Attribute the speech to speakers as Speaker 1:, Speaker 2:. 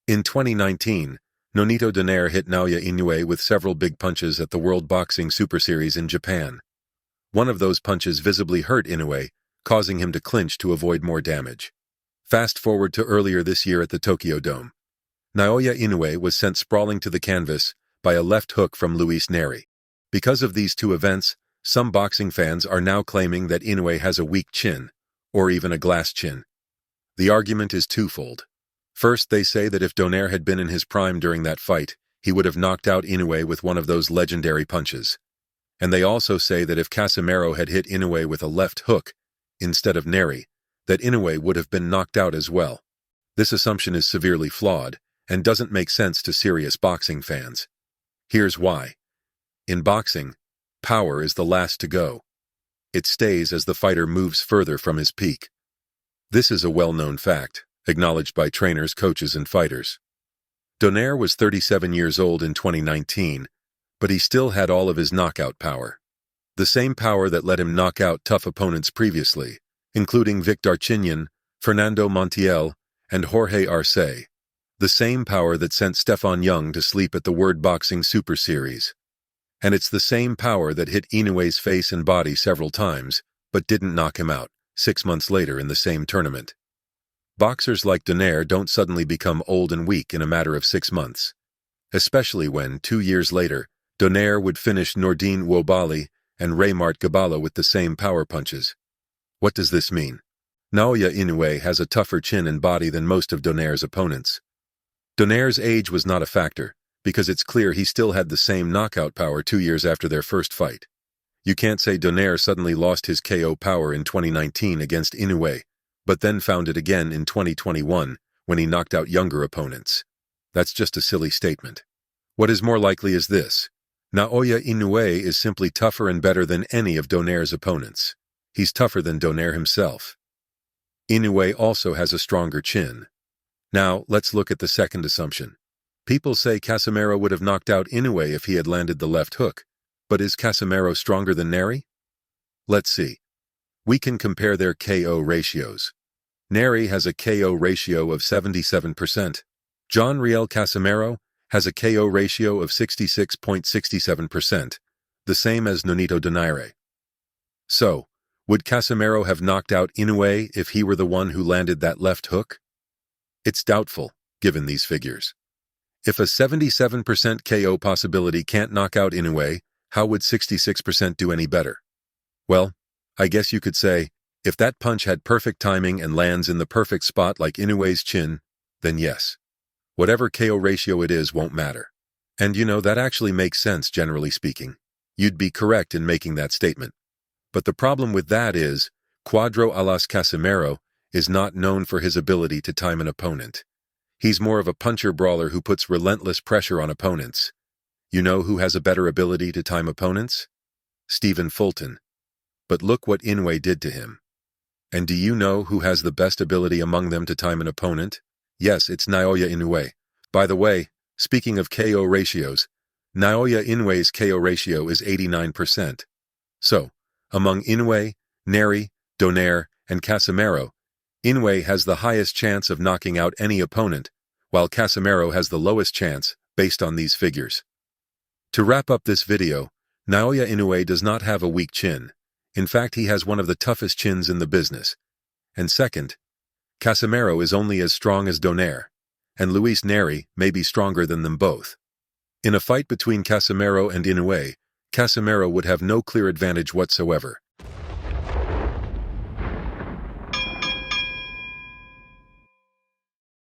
Speaker 1: In 2019, Donaire hit Naoya Inoue with several big punches at the World Boxing Super Series in Japan. One of those punches visibly hurt Inoue, causing him to clinch to avoid more damage. Fast forward to earlier this year at the Tokyo Dome. Naoya Inoue was sent sprawling to the canvas by a left hook from Nery. Because of these two events, some boxing fans are now claiming that Inoue has a weak chin, or even a glass chin. The argument is twofold. First, they say that if Donaire had been in his prime during that fight, he would have knocked out Inoue with one of those legendary punches. And they also say that if Casimero had hit Inoue with a left hook, instead of Nery, that Inoue would have been knocked out as well. This assumption is severely flawed, and doesn't make sense to serious boxing fans. Here's why. In boxing, power is the last to go. It stays as the fighter moves further from his peak. This is a well-known fact, acknowledged by trainers, coaches, and fighters. Donaire was 37 years old in 2019, but he still had all of his knockout power. The same power that let him knock out tough opponents previously, including Vic Darchinyan, Fernando Montiel, and Jorge Arce. The same power that sent Stefan Young to sleep at the World Boxing Super Series. And it's the same power that hit Inoue's face and body several times, but didn't knock him out 6 months later in the same tournament. Boxers like Donaire don't suddenly become old and weak in a matter of 6 months. Especially when, 2 years later, Donaire would finish Nordine Wobali and Raymart Gabala with the same power punches. What does this mean? Naoya Inoue has a tougher chin and body than most of Donaire's opponents. Donaire's age was not a factor, because it's clear he still had the same knockout power 2 years after their first fight. You can't say Donaire suddenly lost his KO power in 2019 against Inoue, but then found it again in 2021 when he knocked out younger opponents. That's just a silly statement. What is more likely is this. Naoya Inoue is simply tougher and better than any of Donaire's opponents. He's tougher than Donaire himself. Inoue also has a stronger chin. Now, let's look at the second assumption. People say Casimero would have knocked out Inoue if he had landed the left hook, but is Casimero stronger than Nery? Let's see. We can compare their KO ratios. Nery has a KO ratio of 77%. John Riel Casimero has a KO ratio of 66.67%, the same as Nonito Donaire. So, would Casimero have knocked out Inoue if he were the one who landed that left hook? It's doubtful, given these figures. If a 77% KO possibility can't knock out Inoue, how would 66% do any better? Well, I guess you could say, if that punch had perfect timing and lands in the perfect spot like Inoue's chin, then yes. Whatever KO ratio it is won't matter. And that actually makes sense generally speaking. You'd be correct in making that statement. But the problem with that is, Cuadro Alas Casimero is not known for his ability to time an opponent. He's more of a puncher-brawler who puts relentless pressure on opponents. You know who has a better ability to time opponents? Stephen Fulton. But look what Inoue did to him. And do you know who has the best ability among them to time an opponent? Yes, it's Naoya Inoue. By the way, speaking of KO ratios, Naoya Inoue's KO ratio is 89%. So, among Inoue, Nery, Donaire, and Casimero, Inoue has the highest chance of knocking out any opponent, while Casimero has the lowest chance, based on these figures. To wrap up this video, Naoya Inoue does not have a weak chin. In fact, he has one of the toughest chins in the business. And second, Casimero is only as strong as Donaire, and Nery may be stronger than them both. In a fight between Casimero and Inoue, Casimero would have no clear advantage whatsoever.